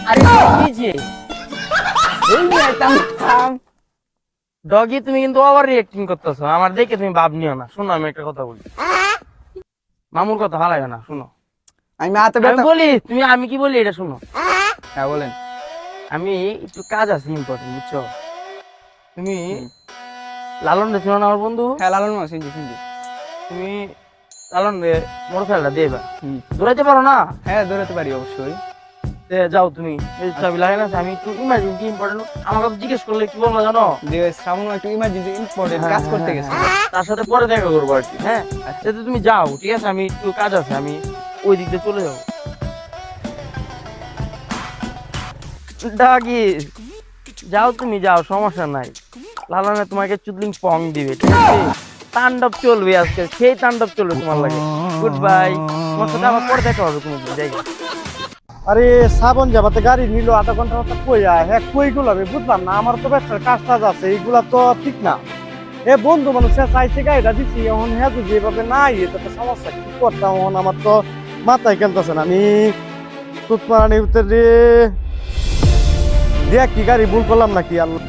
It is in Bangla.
আরে কি যে এই নিয়ে থাম। ডগি তুমি কিন্তু ওভার রিঅ্যাক্টিং করতেছো, আমার দেখে তুমি ভাব নিও না। শোনো আমি একটা কথা বলি, মামুর কথা ভালো লাগে না। শোনো আমি হাতে আমি ব্যথা। বলি, তুমি আমি কি বলি এটা শোনো। হ্যাঁ বলেন। আমি একটু কাজ আছে ইম্পর্টেন্ট, বুঝছো? তুমি লালন রে ছিল না আমার বন্ধু, হ্যাঁ লালন মামা শুনছি শুনছি। তুমি লালন রে মোটরসাইকেলটা দেবা, হুম। দৌড়াইতে পারো না? হ্যাঁ দৌড়াতে পারি অবশ্যই। যাও তুমি, এই চাবি লাগে না, আমি একটু ইমার্জেন্সি ইম্পর্টেন্ট, আমার কথা জিজ্ঞেস করলে কি বলবো জানো? যে শ্রাবণ একটু ইমার্জেন্সি ইম্পর্টেন্ট কাজ করতে গেছে। তার সাথে পরে দেখা করবো আর কি। হ্যাঁ সেটা তুমি যাও, ঠিক আছে? আমি একটু কাজ আছে, আমি ওই দিক দিয়ে চলে যাবো। ডাকি যাও, তুমি যাও, সমস্যা নাই। লালনে তোমাকে চুদলিং পং দিবে, ঠিক আছে? তাণ্ডব চলবে আজকে, সেই তাণ্ডব চলবে তোমার লাগে। গুড বাই, তোমার সাথে আবার পরে দেখা হবে কোনো জায়গায়। আরে শ্রাবণ যাবাতে গাড়ি নিল আধা ঘন্টা মতো কই হ্যাঁ কই গুলো আমি বুঝলাম না, আমার তো ব্যবসার কাজ টাজ আছে, এইগুলা তো ঠিক না। এ বন্ধু মানুষ চাইছে গাড়িটা দিচ্ছি, এখন হ্যাঁ যদি এভাবে নাই এটা তো সমস্যা, কি করতাম এখন? আমার তো মাথায় খেলতেছে না, আমি তুতমারানি উত্তর দিয়ে কি গাড়ি ভুল করলাম নাকি আল্লাহ।